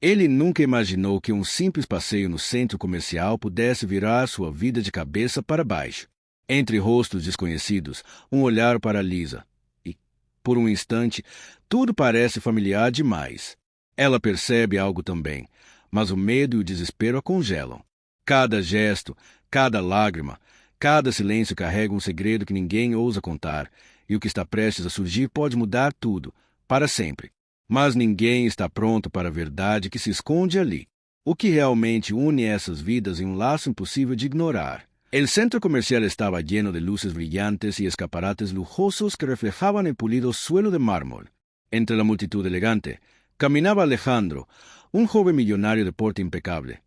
Ele nunca imaginou que simples passeio no centro comercial pudesse virar sua vida de cabeça para baixo. Entre rostos desconhecidos, olhar paralisa. E, por instante, tudo parece familiar demais. Ela percebe algo também, mas o medo e o desespero a congelam. Cada gesto, cada lágrima, cada silêncio carrega segredo que ninguém ousa contar, e o que está prestes a surgir pode mudar tudo, para sempre. Mas ninguém está pronto para a verdade que se esconde ali. O que realmente une essas vidas em laço impossível de ignorar. El centro comercial estaba lleno de luces brillantes y escaparates lujosos que reflejaban el pulido suelo de mármol. Entre la multitud elegante, caminaba Alejandro, un joven millonario de porte impecable.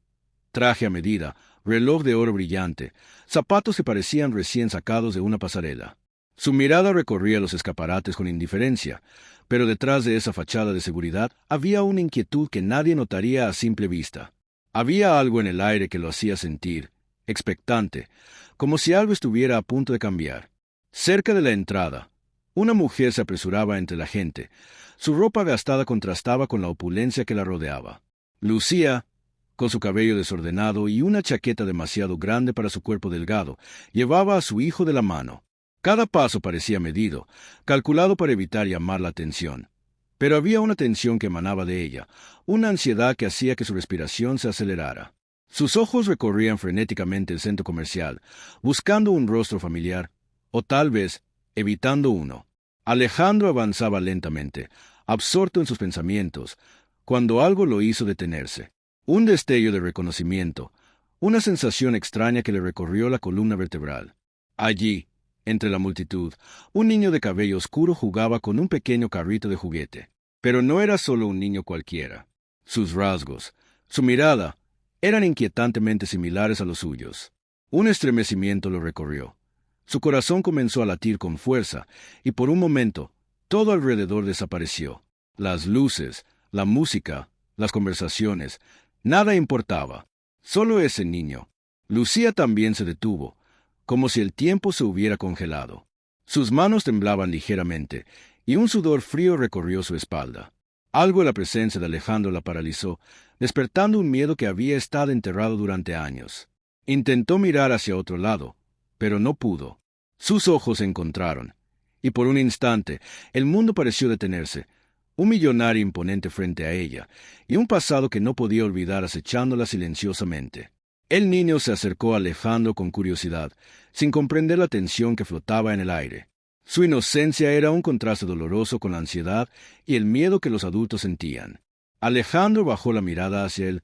Traje a medida, reloj de oro brillante, zapatos que parecían recién sacados de una pasarela. Su mirada recorría los escaparates con indiferencia, pero detrás de esa fachada de seguridad había una inquietud que nadie notaría a simple vista. Había algo en el aire que lo hacía sentir, expectante, como si algo estuviera a punto de cambiar. Cerca de la entrada, una mujer se apresuraba entre la gente. Su ropa gastada contrastaba con la opulencia que la rodeaba. Lucía, con su cabello desordenado y una chaqueta demasiado grande para su cuerpo delgado, llevaba a su hijo de la mano. Cada paso parecía medido, calculado para evitar llamar la atención. Pero había una tensión que emanaba de ella, una ansiedad que hacía que su respiración se acelerara. Sus ojos recorrían frenéticamente el centro comercial, buscando un rostro familiar, o tal vez, evitando uno. Alejandro avanzaba lentamente, absorto en sus pensamientos, cuando algo lo hizo detenerse. Un destello de reconocimiento, una sensación extraña que le recorrió la columna vertebral. Allí, entre la multitud, un niño de cabello oscuro jugaba con un pequeño carrito de juguete. Pero no era solo un niño cualquiera. Sus rasgos, su mirada, eran inquietantemente similares a los suyos. Un estremecimiento lo recorrió. Su corazón comenzó a latir con fuerza, y por un momento, todo alrededor desapareció. Las luces, la música, las conversaciones, nada importaba. Solo ese niño. Lucía también se detuvo, como si el tiempo se hubiera congelado. Sus manos temblaban ligeramente, y un sudor frío recorrió su espalda. Algo en la presencia de Alejandro la paralizó, despertando un miedo que había estado enterrado durante años. Intentó mirar hacia otro lado, pero no pudo. Sus ojos se encontraron, y por un instante el mundo pareció detenerse, un millonario imponente frente a ella, y un pasado que no podía olvidar acechándola silenciosamente. El niño se acercó a Alejandro con curiosidad, sin comprender la tensión que flotaba en el aire. Su inocencia era un contraste doloroso con la ansiedad y el miedo que los adultos sentían. Alejandro bajó la mirada hacia él,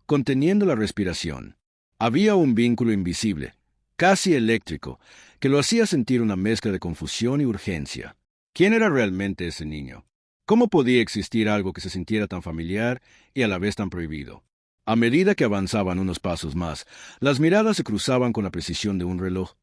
conteniendo la respiración. Había un vínculo invisible, casi eléctrico, que lo hacía sentir una mezcla de confusión y urgencia. ¿Quién era realmente ese niño? ¿Cómo podía existir algo que se sintiera tan familiar y a la vez tan prohibido? A medida que avanzaban unos pasos más, las miradas se cruzaban con la precisión de un reloj,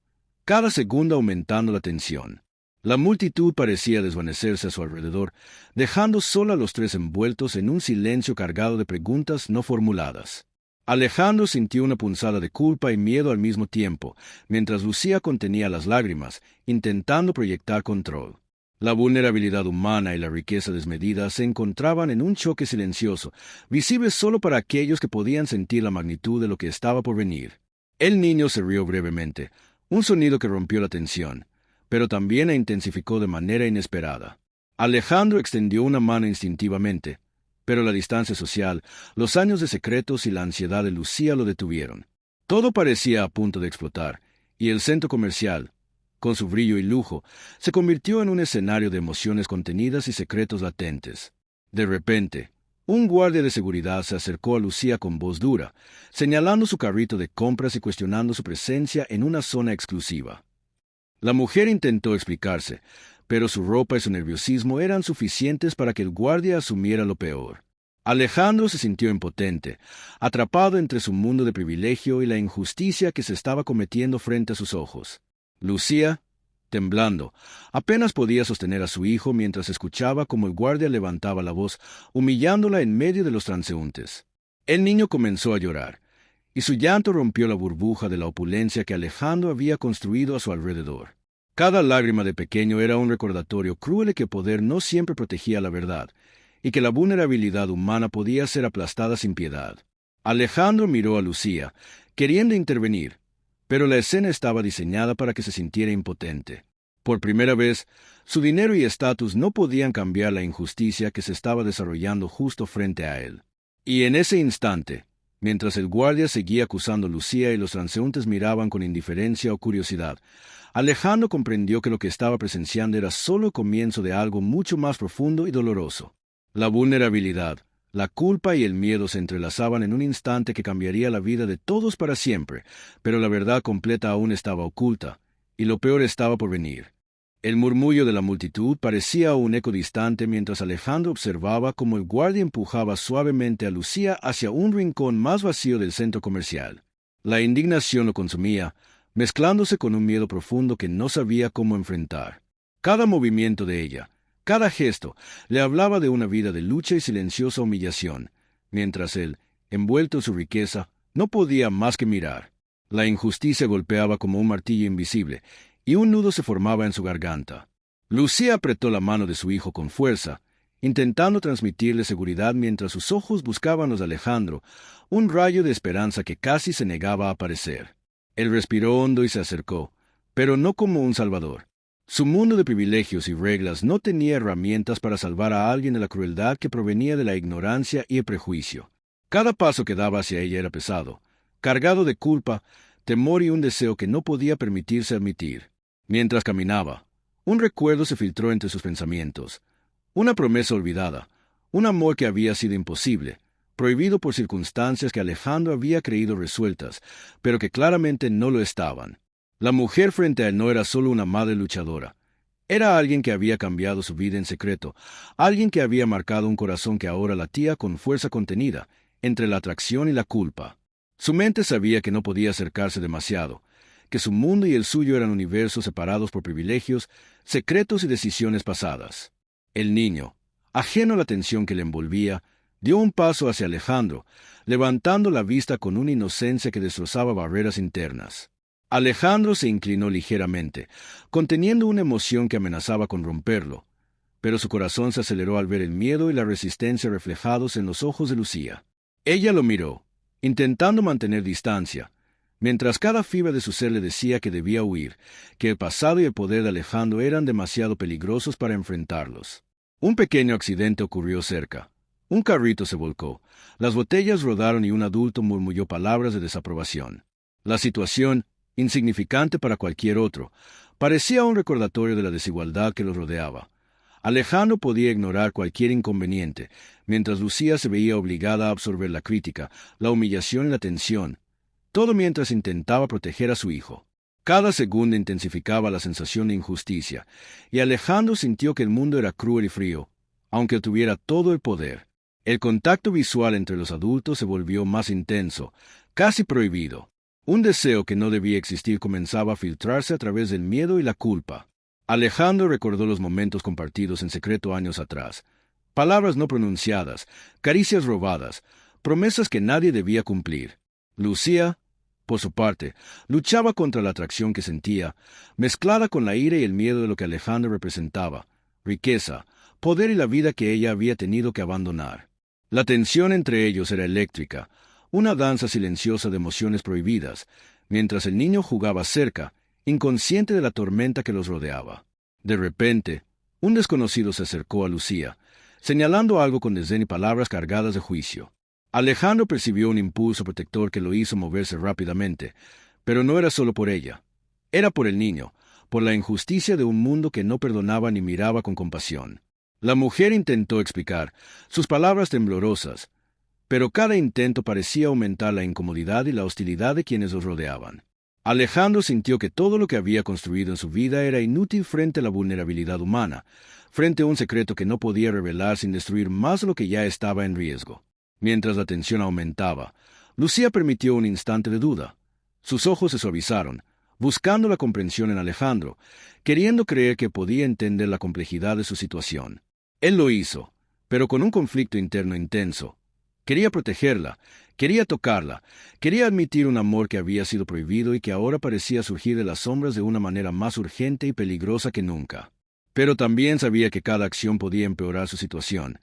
cada segundo aumentando la tensión. La multitud parecía desvanecerse a su alrededor, dejando solo a los tres envueltos en un silencio cargado de preguntas no formuladas. Alejandro sintió una punzada de culpa y miedo al mismo tiempo, mientras Lucía contenía las lágrimas, intentando proyectar control. La vulnerabilidad humana y la riqueza desmedida se encontraban en un choque silencioso, visible solo para aquellos que podían sentir la magnitud de lo que estaba por venir. El niño se rió brevemente, un sonido que rompió la tensión, pero también la intensificó de manera inesperada. Alejandro extendió una mano instintivamente, pero la distancia social, los años de secretos y la ansiedad de Lucía lo detuvieron. Todo parecía a punto de explotar, y el centro comercial, con su brillo y lujo, se convirtió en un escenario de emociones contenidas y secretos latentes. De repente, un guardia de seguridad se acercó a Lucía con voz dura, señalando su carrito de compras y cuestionando su presencia en una zona exclusiva. La mujer intentó explicarse, pero su ropa y su nerviosismo eran suficientes para que el guardia asumiera lo peor. Alejandro se sintió impotente, atrapado entre su mundo de privilegio y la injusticia que se estaba cometiendo frente a sus ojos. Lucía, temblando, apenas podía sostener a su hijo mientras escuchaba cómo el guardia levantaba la voz, humillándola en medio de los transeúntes. El niño comenzó a llorar, y su llanto rompió la burbuja de la opulencia que Alejandro había construido a su alrededor. Cada lágrima de pequeño era un recordatorio cruel de que poder no siempre protegía la verdad, y que la vulnerabilidad humana podía ser aplastada sin piedad. Alejandro miró a Lucía, queriendo intervenir, pero la escena estaba diseñada para que se sintiera impotente. Por primera vez, su dinero y estatus no podían cambiar la injusticia que se estaba desarrollando justo frente a él. Y en ese instante, mientras el guardia seguía acusando a Lucía y los transeúntes miraban con indiferencia o curiosidad, Alejandro comprendió que lo que estaba presenciando era solo el comienzo de algo mucho más profundo y doloroso. La vulnerabilidad, la culpa y el miedo se entrelazaban en un instante que cambiaría la vida de todos para siempre, pero la verdad completa aún estaba oculta, y lo peor estaba por venir. El murmullo de la multitud parecía un eco distante mientras Alejandro observaba cómo el guardia empujaba suavemente a Lucía hacia un rincón más vacío del centro comercial. La indignación lo consumía, mezclándose con un miedo profundo que no sabía cómo enfrentar. Cada movimiento de ella, cada gesto, le hablaba de una vida de lucha y silenciosa humillación, mientras él, envuelto en su riqueza, no podía más que mirar. La injusticia golpeaba como un martillo invisible, y un nudo se formaba en su garganta. Lucía apretó la mano de su hijo con fuerza, intentando transmitirle seguridad mientras sus ojos buscaban los de Alejandro, un rayo de esperanza que casi se negaba a aparecer. Él respiró hondo y se acercó, pero no como un salvador. Su mundo de privilegios y reglas no tenía herramientas para salvar a alguien de la crueldad que provenía de la ignorancia y el prejuicio. Cada paso que daba hacia ella era pesado, cargado de culpa, temor y un deseo que no podía permitirse admitir. Mientras caminaba, un recuerdo se filtró entre sus pensamientos, una promesa olvidada, un amor que había sido imposible, prohibido por circunstancias que Alejandro había creído resueltas, pero que claramente no lo estaban. La mujer frente a él no era solo una madre luchadora, era alguien que había cambiado su vida en secreto, alguien que había marcado un corazón que ahora latía con fuerza contenida, entre la atracción y la culpa. Su mente sabía que no podía acercarse demasiado, que su mundo y el suyo eran universos separados por privilegios, secretos y decisiones pasadas. El niño, ajeno a la tensión que le envolvía, dio un paso hacia Alejandro, levantando la vista con una inocencia que destrozaba barreras internas. Alejandro se inclinó ligeramente, conteniendo una emoción que amenazaba con romperlo, pero su corazón se aceleró al ver el miedo y la resistencia reflejados en los ojos de Lucía. Ella lo miró, intentando mantener distancia, mientras cada fibra de su ser le decía que debía huir, que el pasado y el poder de Alejandro eran demasiado peligrosos para enfrentarlos. Un pequeño accidente ocurrió cerca. Un carrito se volcó, las botellas rodaron y un adulto murmulló palabras de desaprobación. La situación, insignificante para cualquier otro, parecía un recordatorio de la desigualdad que los rodeaba. Alejandro podía ignorar cualquier inconveniente, mientras Lucía se veía obligada a absorber la crítica, la humillación y la tensión, todo mientras intentaba proteger a su hijo. Cada segundo intensificaba la sensación de injusticia, y Alejandro sintió que el mundo era cruel y frío, aunque tuviera todo el poder. El contacto visual entre los adultos se volvió más intenso, casi prohibido. Un deseo que no debía existir comenzaba a filtrarse a través del miedo y la culpa. Alejandro recordó los momentos compartidos en secreto años atrás. Palabras no pronunciadas, caricias robadas, promesas que nadie debía cumplir. Lucía, por su parte, luchaba contra la atracción que sentía, mezclada con la ira y el miedo de lo que Alejandro representaba, riqueza, poder y la vida que ella había tenido que abandonar. La tensión entre ellos era eléctrica, una danza silenciosa de emociones prohibidas, mientras el niño jugaba cerca, inconsciente de la tormenta que los rodeaba. De repente, un desconocido se acercó a Lucía, señalando algo con desdén y palabras cargadas de juicio. Alejandro percibió un impulso protector que lo hizo moverse rápidamente, pero no era solo por ella. Era por el niño, por la injusticia de un mundo que no perdonaba ni miraba con compasión. La mujer intentó explicar, sus palabras temblorosas, pero cada intento parecía aumentar la incomodidad y la hostilidad de quienes los rodeaban. Alejandro sintió que todo lo que había construido en su vida era inútil frente a la vulnerabilidad humana, frente a un secreto que no podía revelar sin destruir más lo que ya estaba en riesgo. Mientras la tensión aumentaba, Lucía permitió un instante de duda. Sus ojos se suavizaron, buscando la comprensión en Alejandro, queriendo creer que podía entender la complejidad de su situación. Él lo hizo, pero con un conflicto interno intenso. Quería protegerla, quería tocarla, quería admitir un amor que había sido prohibido y que ahora parecía surgir de las sombras de una manera más urgente y peligrosa que nunca. Pero también sabía que cada acción podía empeorar su situación,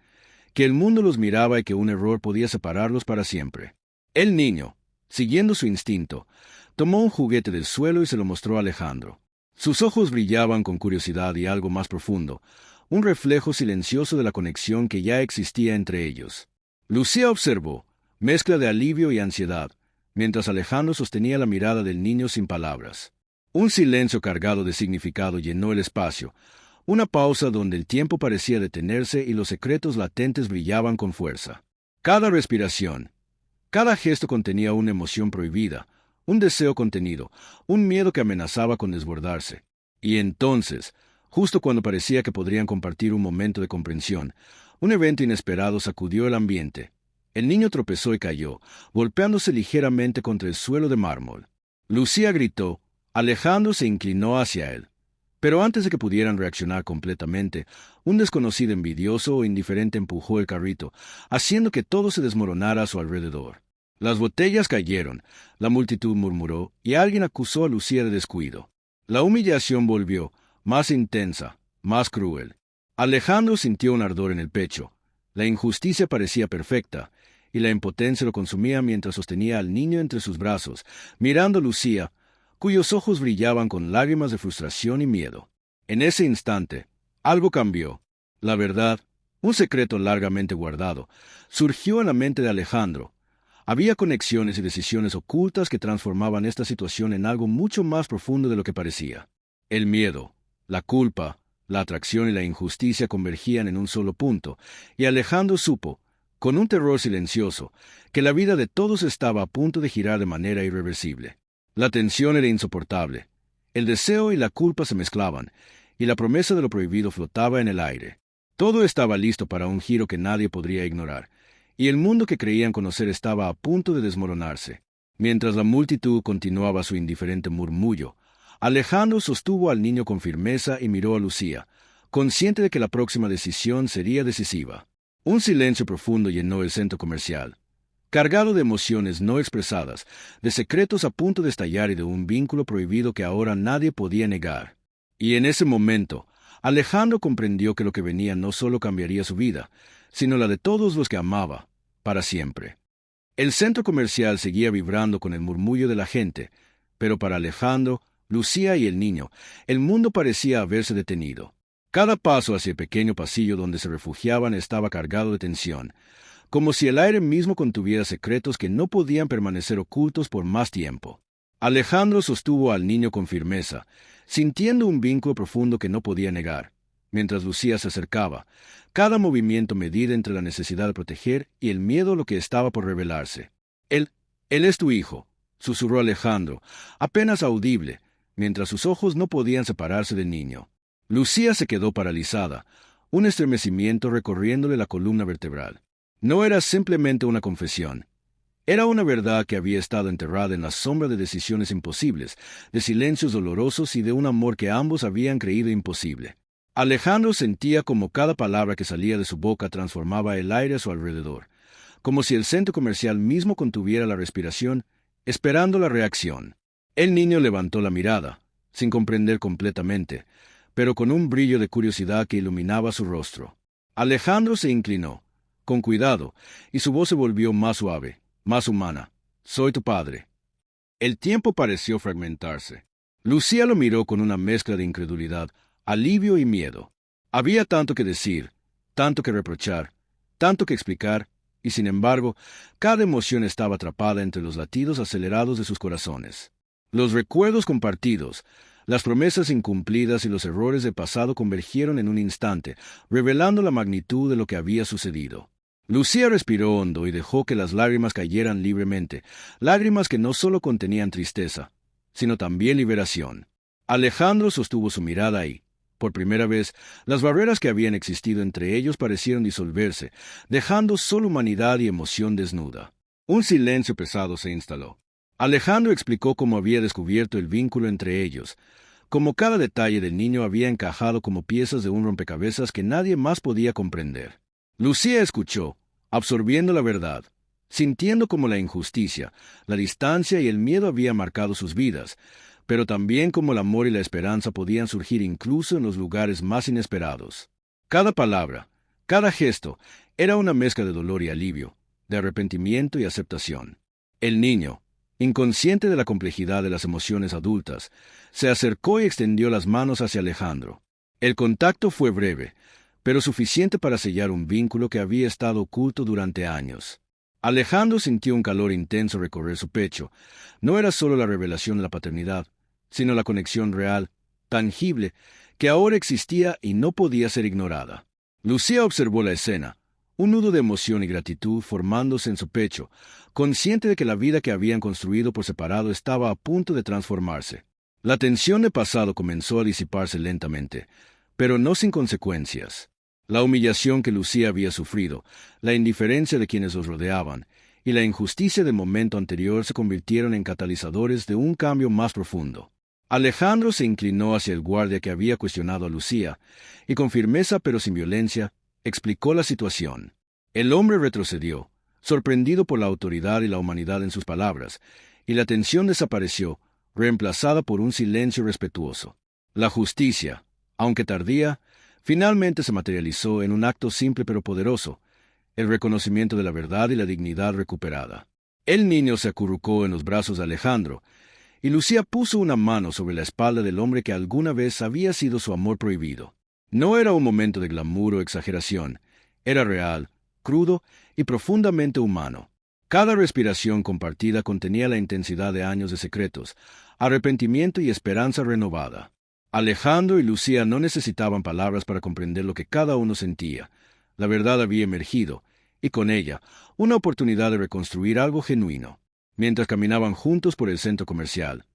que el mundo los miraba y que un error podía separarlos para siempre. El niño, siguiendo su instinto, tomó un juguete del suelo y se lo mostró a Alejandro. Sus ojos brillaban con curiosidad y algo más profundo, un reflejo silencioso de la conexión que ya existía entre ellos. Lucía observó, mezcla de alivio y ansiedad, mientras Alejandro sostenía la mirada del niño sin palabras. Un silencio cargado de significado llenó el espacio, una pausa donde el tiempo parecía detenerse y los secretos latentes brillaban con fuerza. Cada respiración, cada gesto contenía una emoción prohibida, un deseo contenido, un miedo que amenazaba con desbordarse. Y entonces, justo cuando parecía que podrían compartir un momento de comprensión, un evento inesperado sacudió el ambiente. El niño tropezó y cayó, golpeándose ligeramente contra el suelo de mármol. Lucía gritó, Alejandro se inclinó hacia él. Pero antes de que pudieran reaccionar completamente, un desconocido envidioso o indiferente empujó el carrito, haciendo que todo se desmoronara a su alrededor. Las botellas cayeron, la multitud murmuró, y alguien acusó a Lucía de descuido. La humillación volvió, más intensa, más cruel. Alejandro sintió un ardor en el pecho. La injusticia parecía perfecta, y la impotencia lo consumía mientras sostenía al niño entre sus brazos, mirando a Lucía, cuyos ojos brillaban con lágrimas de frustración y miedo. En ese instante, algo cambió. La verdad, un secreto largamente guardado, surgió en la mente de Alejandro. Había conexiones y decisiones ocultas que transformaban esta situación en algo mucho más profundo de lo que parecía. El miedo, la culpa, la atracción y la injusticia convergían en un solo punto, y Alejandro supo, con un terror silencioso, que la vida de todos estaba a punto de girar de manera irreversible. La tensión era insoportable. El deseo y la culpa se mezclaban, y la promesa de lo prohibido flotaba en el aire. Todo estaba listo para un giro que nadie podría ignorar, y el mundo que creían conocer estaba a punto de desmoronarse. Mientras la multitud continuaba su indiferente murmullo, Alejandro sostuvo al niño con firmeza y miró a Lucía, consciente de que la próxima decisión sería decisiva. Un silencio profundo llenó el centro comercial, cargado de emociones no expresadas, de secretos a punto de estallar y de un vínculo prohibido que ahora nadie podía negar. Y en ese momento, Alejandro comprendió que lo que venía no solo cambiaría su vida, sino la de todos los que amaba, para siempre. El centro comercial seguía vibrando con el murmullo de la gente, pero para Alejandro, Lucía y el niño, el mundo parecía haberse detenido. Cada paso hacia el pequeño pasillo donde se refugiaban estaba cargado de tensión, como si el aire mismo contuviera secretos que no podían permanecer ocultos por más tiempo. Alejandro sostuvo al niño con firmeza, sintiendo un vínculo profundo que no podía negar. Mientras Lucía se acercaba, cada movimiento medido entre la necesidad de proteger y el miedo a lo que estaba por revelarse. Él es tu hijo, susurró Alejandro, apenas audible, mientras sus ojos no podían separarse del niño. Lucía se quedó paralizada, un estremecimiento recorriéndole la columna vertebral. No era simplemente una confesión. Era una verdad que había estado enterrada en la sombra de decisiones imposibles, de silencios dolorosos y de un amor que ambos habían creído imposible. Alejandro sentía como cada palabra que salía de su boca transformaba el aire a su alrededor, como si el centro comercial mismo contuviera la respiración, esperando la reacción. El niño levantó la mirada, sin comprender completamente, pero con un brillo de curiosidad que iluminaba su rostro. Alejandro se inclinó, con cuidado, y su voz se volvió más suave, más humana. Soy tu padre. El tiempo pareció fragmentarse. Lucía lo miró con una mezcla de incredulidad, alivio y miedo. Había tanto que decir, tanto que reprochar, tanto que explicar, y sin embargo, cada emoción estaba atrapada entre los latidos acelerados de sus corazones. Los recuerdos compartidos, las promesas incumplidas y los errores del pasado convergieron en un instante, revelando la magnitud de lo que había sucedido. Lucía respiró hondo y dejó que las lágrimas cayeran libremente, lágrimas que no solo contenían tristeza, sino también liberación. Alejandro sostuvo su mirada y, por primera vez, las barreras que habían existido entre ellos parecieron disolverse, dejando solo humanidad y emoción desnuda. Un silencio pesado se instaló. Alejandro explicó cómo había descubierto el vínculo entre ellos, cómo cada detalle del niño había encajado como piezas de un rompecabezas que nadie más podía comprender. Lucía escuchó, absorbiendo la verdad, sintiendo cómo la injusticia, la distancia y el miedo habían marcado sus vidas, pero también cómo el amor y la esperanza podían surgir incluso en los lugares más inesperados. Cada palabra, cada gesto, Era una mezcla de dolor y alivio, de arrepentimiento y aceptación. El niño, inconsciente de la complejidad de las emociones adultas, se acercó y extendió las manos hacia Alejandro. El contacto fue breve, pero suficiente para sellar un vínculo que había estado oculto durante años. Alejandro sintió un calor intenso recorrer su pecho. No era solo la revelación de la paternidad, sino la conexión real, tangible, que ahora existía y no podía ser ignorada. Lucía observó la escena, un nudo de emoción y gratitud formándose en su pecho, consciente de que la vida que habían construido por separado estaba a punto de transformarse. La tensión del pasado comenzó a disiparse lentamente, pero no sin consecuencias. La humillación que Lucía había sufrido, la indiferencia de quienes los rodeaban y la injusticia del momento anterior se convirtieron en catalizadores de un cambio más profundo. Alejandro se inclinó hacia el guardia que había cuestionado a Lucía y con firmeza pero sin violencia explicó la situación. El hombre retrocedió, sorprendido por la autoridad y la humanidad en sus palabras, y la tensión desapareció, reemplazada por un silencio respetuoso. La justicia, aunque tardía, finalmente se materializó en un acto simple pero poderoso, el reconocimiento de la verdad y la dignidad recuperada. El niño se acurrucó en los brazos de Alejandro, y Lucía puso una mano sobre la espalda del hombre que alguna vez había sido su amor prohibido. No era un momento de glamour o exageración, era real, crudo y profundamente humano. Cada respiración compartida contenía la intensidad de años de secretos, arrepentimiento y esperanza renovada. Alejandro y Lucía no necesitaban palabras para comprender lo que cada uno sentía. La verdad había emergido, y con ella, una oportunidad de reconstruir algo genuino. Mientras caminaban juntos por el centro comercial,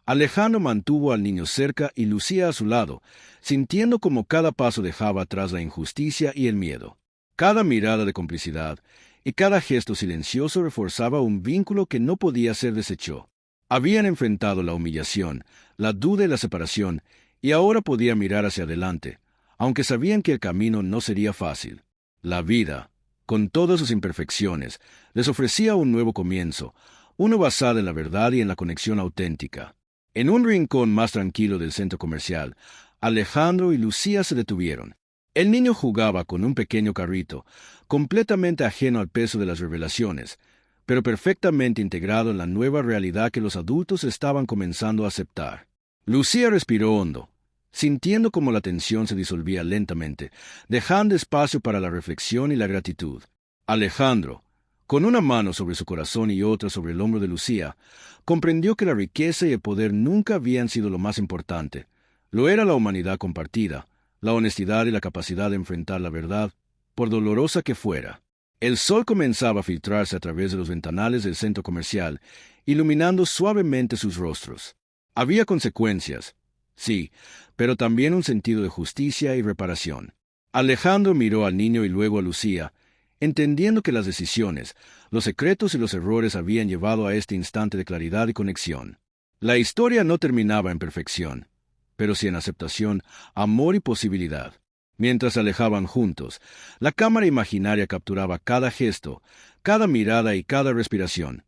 Alejandro mantuvo al niño cerca y Lucía a su lado, sintiendo como cada paso dejaba atrás la injusticia y el miedo. Cada mirada de complicidad y cada gesto silencioso reforzaba un vínculo que no podía ser deshecho. Habían enfrentado la humillación, la duda y la separación, y ahora podían mirar hacia adelante, aunque sabían que el camino no sería fácil. La vida, con todas sus imperfecciones, les ofrecía un nuevo comienzo, uno basado en la verdad y en la conexión auténtica. En un rincón más tranquilo del centro comercial, Alejandro y Lucía se detuvieron. El niño jugaba con un pequeño carrito, completamente ajeno al peso de las revelaciones, pero perfectamente integrado en la nueva realidad que los adultos estaban comenzando a aceptar. Lucía respiró hondo, sintiendo cómo la tensión se disolvía lentamente, dejando espacio para la reflexión y la gratitud. Alejandro, con una mano sobre su corazón y otra sobre el hombro de Lucía, comprendió que la riqueza y el poder nunca habían sido lo más importante. Lo era la humanidad compartida, la honestidad y la capacidad de enfrentar la verdad, por dolorosa que fuera. El sol comenzaba a filtrarse a través de los ventanales del centro comercial, iluminando suavemente sus rostros. Había consecuencias, sí, pero también un sentido de justicia y reparación. Alejandro miró al niño y luego a Lucía, entendiendo que las decisiones, los secretos y los errores habían llevado a este instante de claridad y conexión. La historia no terminaba en perfección, pero sí en aceptación, amor y posibilidad. Mientras se alejaban juntos, la cámara imaginaria capturaba cada gesto, cada mirada y cada respiración.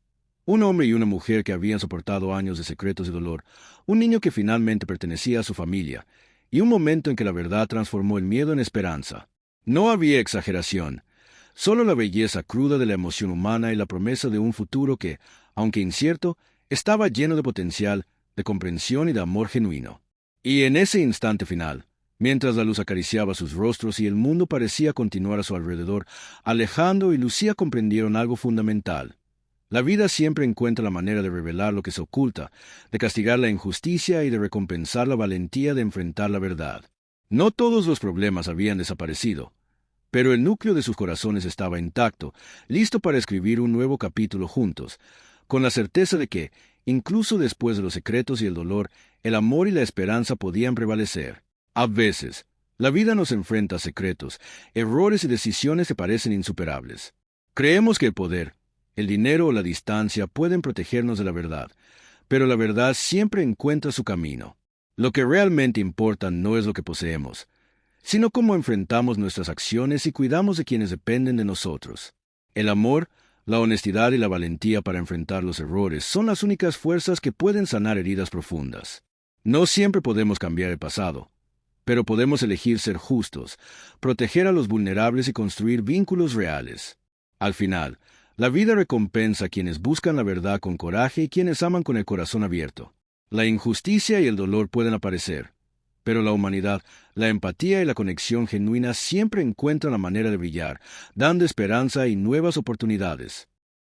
Un hombre y una mujer que habían soportado años de secretos y dolor, un niño que finalmente pertenecía a su familia, y un momento en que la verdad transformó el miedo en esperanza. No había exageración, solo la belleza cruda de la emoción humana y la promesa de un futuro que, aunque incierto, estaba lleno de potencial, de comprensión y de amor genuino. Y en ese instante final, mientras la luz acariciaba sus rostros y el mundo parecía continuar a su alrededor, Alejandro y Lucía comprendieron algo fundamental. La vida siempre encuentra la manera de revelar lo que se oculta, de castigar la injusticia y de recompensar la valentía de enfrentar la verdad. No todos los problemas habían desaparecido, pero el núcleo de sus corazones estaba intacto, listo para escribir un nuevo capítulo juntos, con la certeza de que, incluso después de los secretos y el dolor, el amor y la esperanza podían prevalecer. A veces, la vida nos enfrenta a secretos, errores y decisiones que parecen insuperables. Creemos que el poder, el dinero o la distancia pueden protegernos de la verdad, pero la verdad siempre encuentra su camino. Lo que realmente importa no es lo que poseemos, sino cómo enfrentamos nuestras acciones y cuidamos de quienes dependen de nosotros. El amor, la honestidad y la valentía para enfrentar los errores son las únicas fuerzas que pueden sanar heridas profundas. No siempre podemos cambiar el pasado, Pero podemos elegir ser justos, proteger a los vulnerables y construir vínculos reales. Al final, la vida recompensa a quienes buscan la verdad con coraje y quienes aman con el corazón abierto. La injusticia y el dolor pueden aparecer, pero la humanidad, la empatía y la conexión genuina siempre encuentran la manera de brillar, dando esperanza y nuevas oportunidades.